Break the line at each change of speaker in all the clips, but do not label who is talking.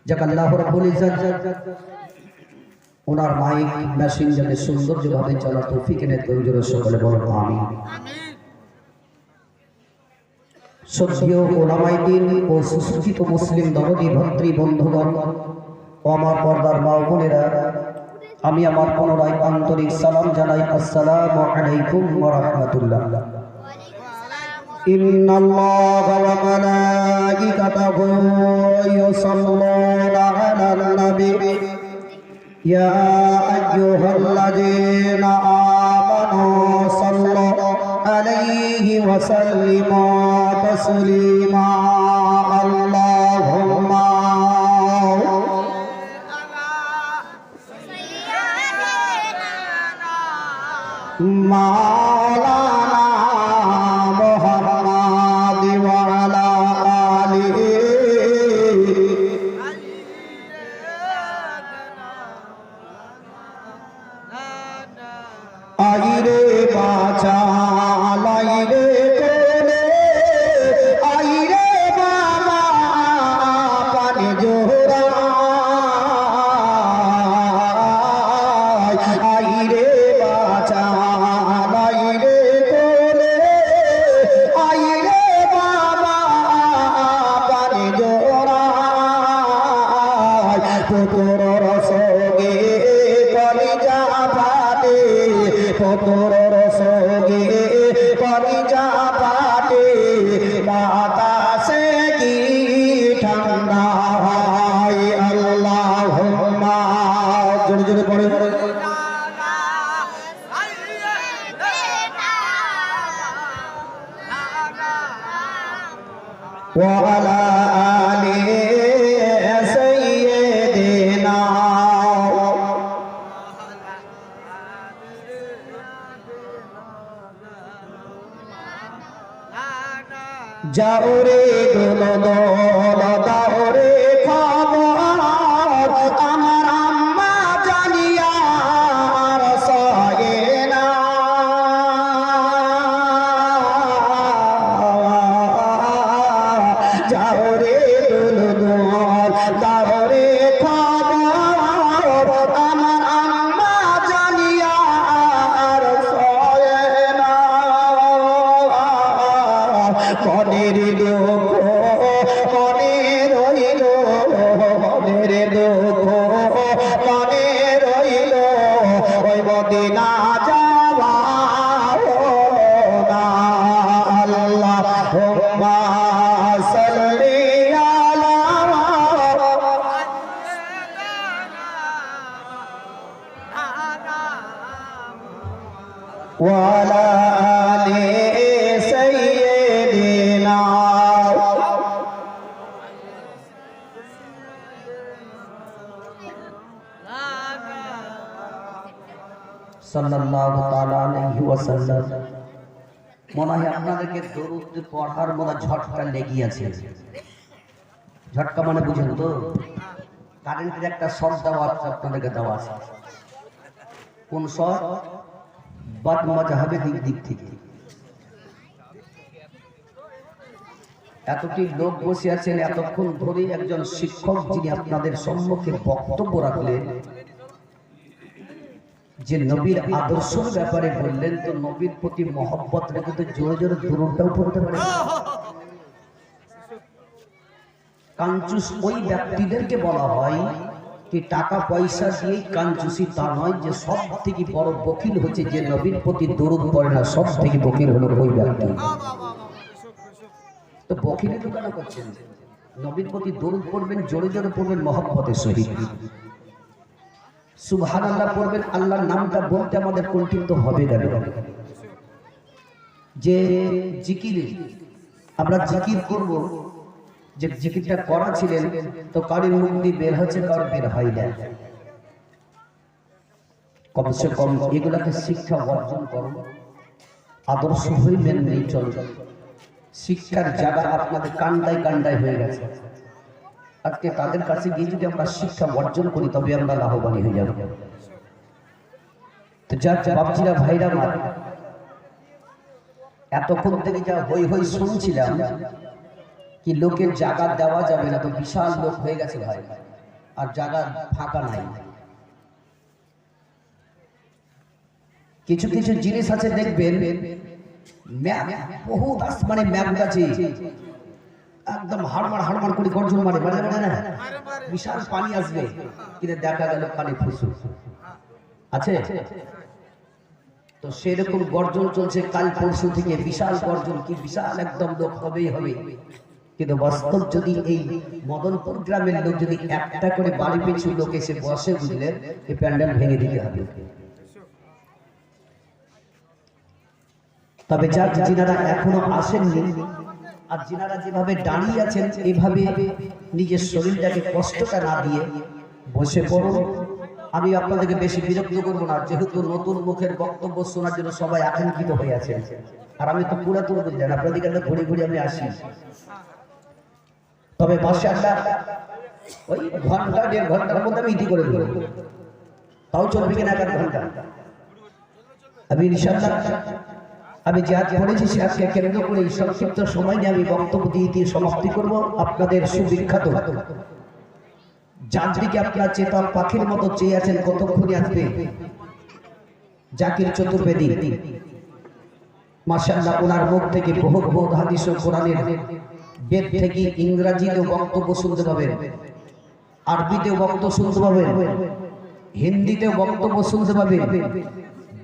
যাক আল্লাহ রাব্বুল ইজ্জত ওনার মাইক মেশিন যাতে সৌন্দর্যভাবে চলার তৌফিক এনে তৈরি সকলে বলেন আমিন। শ্রদ্ধেয় ওলামায়ে দ্বীন ও সুশিক্ষিত মুসলিম দরদি ভাতৃ বন্ধুগণ ও আমার পর্দার মা ও বোনেরা, আমি আমার পুনরায় আন্তরিক সালাম জানাই। আসসালামু আলাইকুম ওয়া রাহমাতুল্লাহ। ইন্নাল্লাহা ওয়া মালাইকাতাহু ইউসাল্লুনা আলান নবী ইয়া আইয়ুহাল্লাযীনা আমানু সাল্লু আলাইহি ওয়া সাল্লিমু তাসলিমা। আল্লাহুম্মা মাওলানা মুহাম্মাদ ওয়া আলা আলিহি আইরে বাঁচা লাইরে কোলে আইরে বাবা পানি জোহরা আইরে বাঁচা লাইরে কোলে আইরে বাবা পানি জোহরা পুতুর রসগে কলিজা ফাটে পুতুর রসগে কলিজা ফাটে বাতাসে কি ঠান্ডা হয়। আল্লাহুম্মা জোরে জোরে পড়ে ওয়া আলা আলি সাইয়্যিদিনা যাও রে দোল দাও রে খবর আমার আম্মা জানিয়া রসয়ে না। যাও রে দোল দাও রে খবর আমার আম্মা জানিয়া রসয়ে না। মনের দুঃখ মনে রইল মনের দুঃখ মনে রইল ওই মদিনা যাওয়া না। আল্লাহুম্মা সাল্লি আলা ওয়া আলা আলি সাইয়্যিদিনা সাল্লাল্লাহু তাআলা আলাইহি ওয়াসাল্লাম। মনে হয় আপনাদেরকে দরুদ পড়ার মতো ঝটকা লেগে আছে। ঝটকা মানে বুঝেন তো, কারেন্টের একটা শর্ট দেওয়া আছে, আপনাদেরকে দেওয়া আছে। কোন শর্ট? বাদ মাযহাবে দিক থেকে এতটি লোক বসে আছেন, এতক্ষণ ধরে একজন শিক্ষক যিনি আপনাদের সম্মুখে বক্তব্য রাখলেন, যে নবীর আদর্শের ব্যাপারে বললেন, তো নবীর প্রতি মহব্বত রেখে তো জোরে জোরে দরুদটাও পড়তে পারে। কাঞ্চুস ওই ব্যক্তিদেরকে বলা হয় কি টাকা পয়সা দিয়েই কাঞ্চুসি তা নয়, যে সব থেকে বড় বকিল হচ্ছে যে নবীর প্রতি দরুদ পড়ে না, সব থেকে বকিল হলো ওই ব্যক্তি। তো বকিলি তো কেন করছেন? নবীর প্রতি দরুদ পড়বেন, জোরে জোরে পড়বেন, মহব্বতের সহিত সুবহানাল্লাহ পড়বেন। আল্লাহর নামটা বলতে আমাদের কণ্ঠিত হবে গেল। যে জিকিরে আমরা জিকির করব, যে জিকিরটা করা ছিলেন, তো কারির মুখ দিয়ে বের হচ্ছে, কার বের হয় না। কমসে কম এগুলাকে শিক্ষা অর্জন করুন, আদর্শ হইলেন নেই চল। শিক্ষার জায়গা আপনাদের কান্ডায় কান্ডায় হয়ে গেছে। আজকে তাদের কাছে গিয়ে যদি আমরা শিক্ষা অর্জন করি, তবে আমরা লাভবান হয়ে যাব। তো যার বাপজিরা ভাইরা আমার, এতক্ষণ থেকে যা হই হই শুনছিলাম কি লোকের জায়গা দেওয়া যাবে না, তো বিশাল লোক হয়ে গেছে ভাই। আর জায়গা ফাঁকা নাই। কিছু কিছু জিনিস আছে দেখবেন বহু আসমানে ম্যাপ আছে, একদম হাড়মাড় হাড়মাড় করে গর্জন মারে, মানে না বিশাল পানি আসবে, কিন্তু দেখা গেল পানি ফুসু আছে। তো সেরকম গর্জন চলছে কাল পরশু থেকে, বিশাল গর্জন, কি বিশাল একদম লোক হবেই হবে। কিন্তু বাস্তব যদি এই মদনপুর গ্রামের লোক যদি একটা করে বাড়ি পিছু লোক এসে বসে, বুঝলেন, এই প্যান্ডেল ভেঙে দিতে হবে। তবে যার যিনারা এখনো আসেননি আর যিনারা যেভাবে দাঁড়িয়ে আছেন, এভাবে নিজের শরীরটাকে কষ্টটা না দিয়ে বসে পড়ুন। আমি আপনাদেরকে বেশি বিরক্ত করবো না, যেহেতু নতুন মুখের বক্তব্য শোনার জন্য সবাই আকাঙ্ক্ষিত হয়ে আছেন। আর আমি তো পুরাতন বুঝলেন, আপনাদের কাছে ঘুরে ঘুরে আমি আসি। তবে মাশাআল্লাহ ওই ঘন্টা দেড় ঘন্টার মধ্যে আমি ইতি করে দেবো, তাও চলবে কিনা 1 ঘন্টা। আমি ইনশাআল্লাহ আমি যে আজ পড়েছি সে আজকে কেন্দ্র করে এই সংক্ষিপ্ত সময় নিয়ে আমি বক্তব্য দিয়ে সমাপ্তি করব। আপনাদের সুবিখ্যাত যার দিকে আপনার চেতন পাখির মতো চেয়ে আছেন, কতক্ষণে আসবে জাকির চতুর্বেদী। মাশাআল্লাহ ওনার মুখ থেকে বহু বহু হাদিস ও কোরআনের বেদ থেকে ইংরেজিতেও বক্তব্য শুনতে পাবেন, আরবিতেও বক্তব্য শুনতে পাবেন, হিন্দিতেও বক্তব্য শুনতে পাবেন,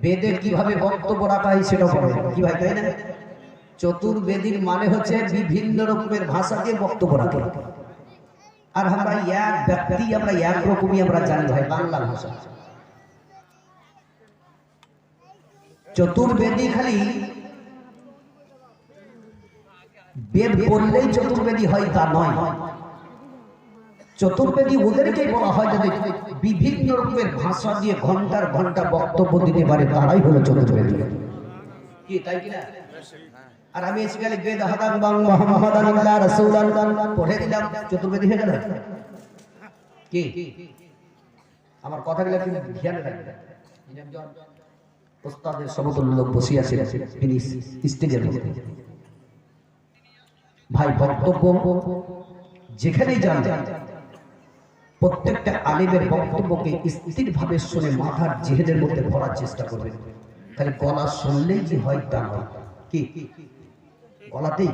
বেদে কিভাবে বক্তব্য রাখা হয় সেটাও পাবেন। কি ভাই, তাই না? চতুর্বেদীর মানে হচ্ছে বিভিন্ন রকমের ভাষা দিয়ে বক্তব্য রাখে। আর আমরা এক ব্যক্তি, আমরা একরকমই আমরা জানি ভাই, বাংলা ভাষা। চতুর্বেদী খালি বেদ বললেই চতুর্বেদী হয় তা নয়। চতুর্বেদী ওদেরকেই বলা হয় যাদের বিভিন্ন রকমের ভাষা দিয়ে ঘন্টার ঘন্টা বক্তব্য দিতে পারে, তারাই হলো চতুর্বেদী। কি তাই কিনা? আর আমি এসে বেদ হাদান বাং মুহাম্মাদান ইল্লা রাসূলান পড়ে দিলাম, চতুর্বেদী হয়ে গেল। কি আমার কথাগুলো কি ধ্যানে রাখবেন? ওস্তাদের সমতুল্য লোক বসে আছেন তিনি স্টেজের মধ্যে। ভাই বক্তব্য যেখানেই যান, প্রত্যেকটা আলিমের বক্তব্যকে স্থিরভাবে শুনে মাথার জেহেদের মধ্যে ভরার চেষ্টা করবেন। খালি গলা শুনলেই যে হয় তা নয়। কি গলাতেই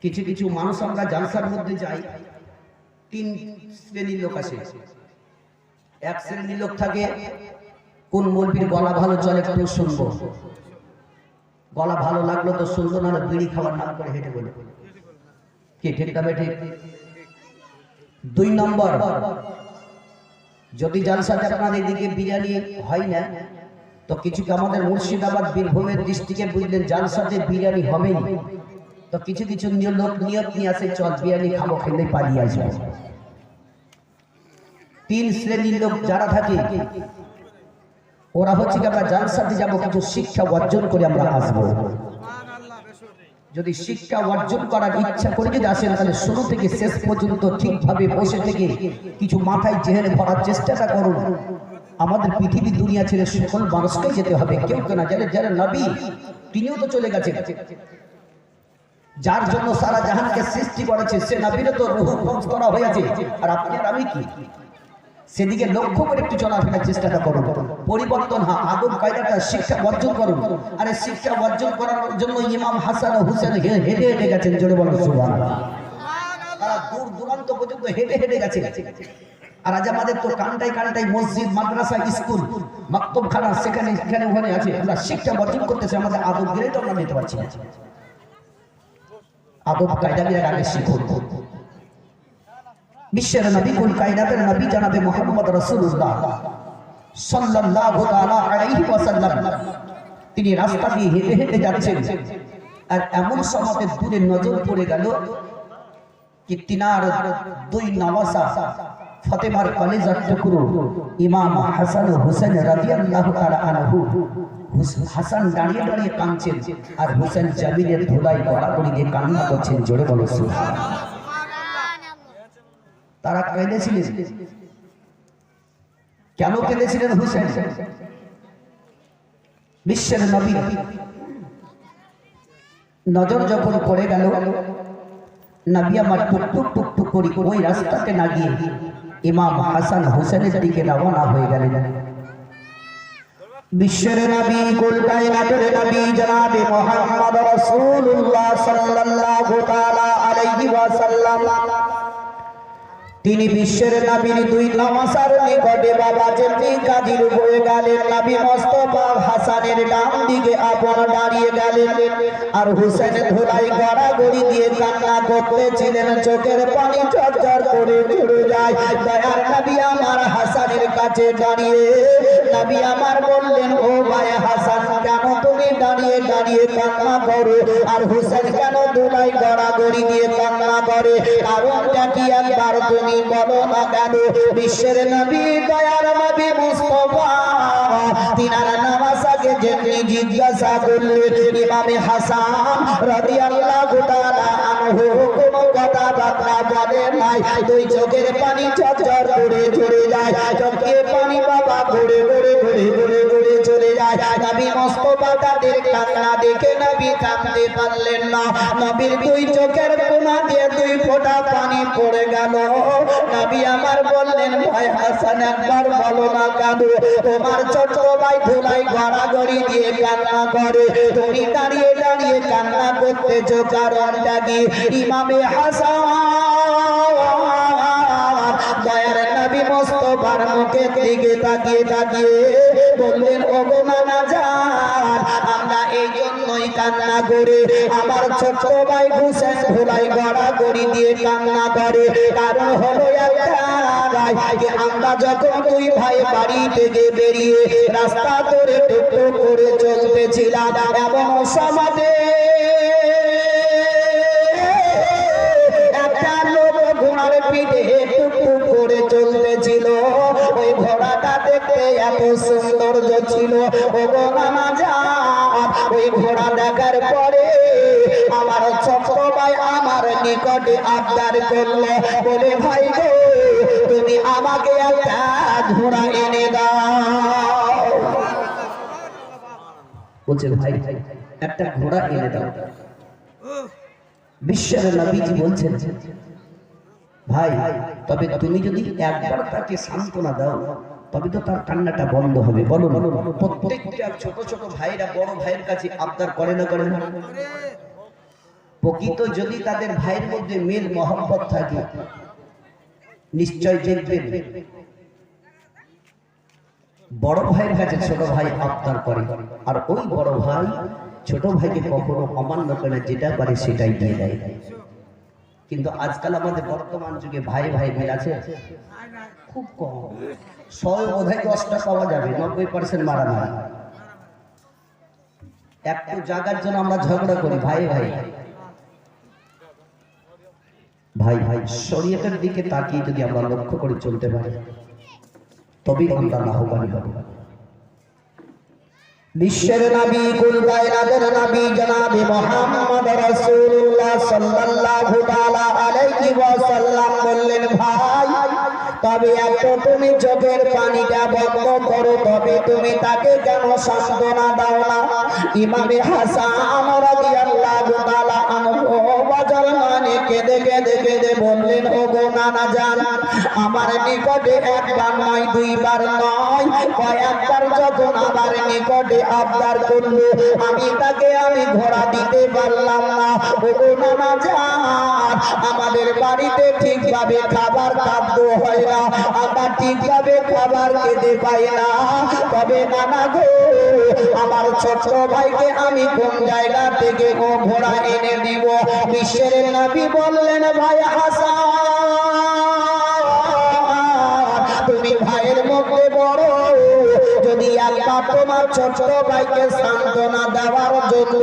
কিছু কিছু মানুষ আমরা জালসার মধ্যে যাই, 3 শ্রেণীর লোক আসে। এক শ্রেণীর লোক থাকে, কোন মৌলবীর গলা ভালো চলে একটু শুনবো, গলা ভালো লাগলো তো শুনলো, না বিড়ি খাওয়ার নাম করে হেঁটে বলে। কি ঠিক না ঠিক? 2 নম্বর, যদি জালসাতে আপনাদের দিকে বিরিয়ানি হয় না, তো কিছু আমাদের মুর্শিদাবাদ বীরভূমের ডিস্ট্রিক্টে বুঝলেন জালসাতে বিরিয়ানি হবেই, তো কিছু কিছু লোক নিয়ত নিয়ে আসে, চল বিরিয়ানি খাবো, খেলে পালিয়ে আসবো। 3 শ্রেণীর লোক যারা থাকে, ওরা হচ্ছে আমরা জালসাতে যাবো, কিছু শিক্ষা অর্জন করে আমরা আসবো। যদি শিক্ষা অর্জন করার ইচ্ছা করে যদি আসেন, তাহলে শুরু থেকে শেষ পর্যন্ত ঠিকভাবে বসে থেকে কিছু মাথায় জেহেনে ভরার চেষ্টাটা করুন। আমাদের পৃথিবী দুনিয়া ছেড়ে সকল মানুষকে যেতে হবে, কেউ কেনা যারা যারা নবী তিনিও তো চলে গেছেন। যার জন্য সারা জাহানকে সৃষ্টি করেছে সে নবীরও তো রূহ কবজ করা হয়েছে। আর আপনি আর আমি কি সেদিকে লক্ষ্য করে একটু চলাফেরার চেষ্টাটা করুন। পরিবর্তন আদব কায়দাটা শিক্ষা অর্জন করুন। আর এই শিক্ষা অর্জন করার জন্য ইমাম হাসান ও হুসেন হেঁটে হেঁটে গেছেন, জোরে বলেন সুবহানাল্লাহ। তারা দূর দূরান্ত পর্যন্ত হেঁটে হেঁটে গেছে। আর আজ আমাদের তো কান্টাই কান্টাই মসজিদ, মাদ্রাসা, স্কুল, মাকতবখানা সেখানে সেখানে ওখানে আছে। আমরা শিক্ষা অর্জন করতেছি, আমাদের আদব গেলেই তো আমরা নিতে পারছি না। আদব কায়দাকে আগে শিখুন। বিশ্বের নবী, কুল কায়নাতের নবী জনাবে মুহাম্মদ রাসূলুল্লাহ সাল্লাল্লাহু তাআলা আলাইহি ওয়াসাল্লাম তিনি রাস্তা দিয়ে হেঁটে হেঁটে যাচ্ছেন। আর এমন সময় দূরে নজর পড়ে গেল কি তিনার 2 নওয়াসা ফাতেমার কলেজার টুকরো ইমাম হাসান ও হুসেন রাদিয়াল্লাহু তাআলা আনহু। হাসান দাঁড়িয়ে দাঁড়িয়ে কাঁদছেন আর হুসেন জামিনের ধুলায় গড়াগড়ি দিয়ে কান্না করছেন, জোরে বলো সুবহানাল্লাহ। তারা কেঁদেছিলেন। কেন কেঁদেছিলেন হুসেন? বিশ্বের নবী নজর যখন পড়ে গেল, নবী আমার টুক টুক টুক টুক করে ওই রাস্তাতে না গিয়ে ইমাম হাসান হোসেনের দিকে রওনা হয়ে গেলেন। বিশ্বের নবী কুল কায়নাতের নবী জনাবে মুহাম্মদ রাসূলুল্লাহ সাল্লাল্লাহু তাআলা আলাইহি ওয়াসাল্লাম তিনি বিশ্বের নবীর দুই নমাসার নিকটে বাবা যেমনি কাজীর হয়ে গেলেন, নবী মুস্তাফা হাসানের ডান দিকে আপন দাঁড়িয়ে গেলেন আর হুসেন ধুলাই গড়াগড়ি দিয়ে কান্না করতেছিলেন, চোখের পানি ঝরঝর করে ঝরে যায়। দয়ার নবী আমার হাসানের কাছে দাঁড়িয়ে নবী আমার বললেন, ও ভাই হাসান, কেন তুমি দাঁড়িয়ে দাঁড়িয়ে কান্না করো আর হুসেন কেন ধুলাই গড়াগড়ি দিয়ে কান্না করে? কারণটা কি একবার তুমি বলো না কেন? বিশ্বের নবী দয়ার নবী মুস্তাফা তিনার নামাজকে যেমনি জিজ্ঞাসা করলেন, ইমামে হাসান রাদিয়াল্লাহু তাআলা আনহু কোনো কথা বার্তা বলে নাই, দুই চোখের পানি ঝরঝর করে ঝরে যায়, চোখের পানি বাবা ঘুরে ঘুরে ঘুরে ঘুরে ঘুরে চলে যায়। নবী মুস্তাফা তাদের কান্না দেখে নবী থামতে পারলেন না, নবীর দুই চোখের কোনা দিয়ে দুই ফোঁটা পানি পড়ে গেল। নবী আমার বললেন, ভাই হাসান একবার বলো না কেন তোমার ছোট ভাই ধুলাই গড়াগড়ি দিয়ে কান্না করে, তুমি দাঁড়িয়ে দাঁড়িয়ে কান্না করতেছো কারণটা কি? ইমামে হাসান দয়ার নবী মুস্তাফার মুখের দিকে তাকিয়ে তাকিয়ে বললেন, ওগো নানা জান, আমরা এই জন্যই কান্না করে আমার ছোট ভাই হুসেন ধুলাই গড়াগড়ি দিয়ে কান্না করে, কারণ হলো একটা যে আমরা যখন দুই ভাই বাড়ি থেকে বেরিয়ে রাস্তা ধরে টুকটু করে চলতেছিলাম, এমন সমাজে একটা লোক ঘোড়ার পিঠে টুকটু করে চলতেছিল, ওই ঘোড়াটা দেখতে এত সৌন্দর্য ছিল। ও গো নানা জান, ওই ঘোড়া দেখার পরে আমার ছোট ভাই আমার নিকটে আবদার করলো, বলে ভাই গো তুমি আমাকে একটা ঘোড়া এনে দাও। বলছে ভাই একটা ঘোড়া এনে দাও। বিশ্বের নবীজি বলছেন, ভাই তবে তুমি যদি একবার তাকে সান্ত্বনা দাও তবে তো তার কান্নাটা বন্ধ হবে। বলো না, প্রত্যেকটা ছোট ছোট ভাইরা বড় ভাইয়ের কাছে আবদার করে না করে না? প্রকৃত যদি তাদের ভাইয়ের মধ্যে মিল মহব্বত থাকে নিশ্চয় দেখবেন বড় ভাইয়ের কাছে ছোট ভাই আবদার করে, আর ওই বড় ভাই ছোট ভাইকে কখনো অমান্য করে, যেটা পারে সেটাই দিয়ে দেয়। কিন্তু আজকাল আমাদের বর্তমান যুগে ভাই ভাই মিল আছে খুব কম, 100 বোধহয় 10টা পাওয়া যাবে, 90% মারামারি। একটু জায়গার জন্য আমরা ঝগড়া করি ভাই ভাই ভাই ভাই। শরীয়তের দিকে তাকিয়ে যদি আমরা লক্ষ্য করে চলতে পারি তবেই আমরা লাভবান হব। বিশ্বের নবী কুল কায়নাতের নবী জনাবে মুহাম্মদ রাসূলুল্লাহ সাল্লাল্লাহু তাআলা আলাইহি ওয়াসাল্লাম বললেন, ভাই তবে এত তুমি চোখের পানিটা বন্ধ করো, তবে তুমি তাকে কেন সান্ত্বনা দাও না? ইমামে হাসান রাদিয়াল্লাহু তাআলা আনহু বাজার মানে কেঁদে কেঁদে কেঁদে বললেন, ওগো নানা জান, আমার নিকটে একবার নয় দুইবার নয় কয়েকবার যখন আমার নিকটে আবদার করলো, আমি তাকে আমি ঘোড়া দিতে পারলাম না। ওগো নানা জান, আমাদের বাড়িতে ঠিকভাবে খাবার খাদ্য হয় না, আমরা ঠিকভাবে খাবার খেতে পাই না, তবে নানা গো আমার ছোট ভাইকে আমি কোন জায়গা থেকে ও ঘোড়া এনে দিব? বিশ্বের নবী বললেন, ভাই হাসান তুমি ভাইয়ের মধ্যে বড়, যদি একবার তোমার ছোট ভাইকে সান্ত্বনা দেওয়ার জন্য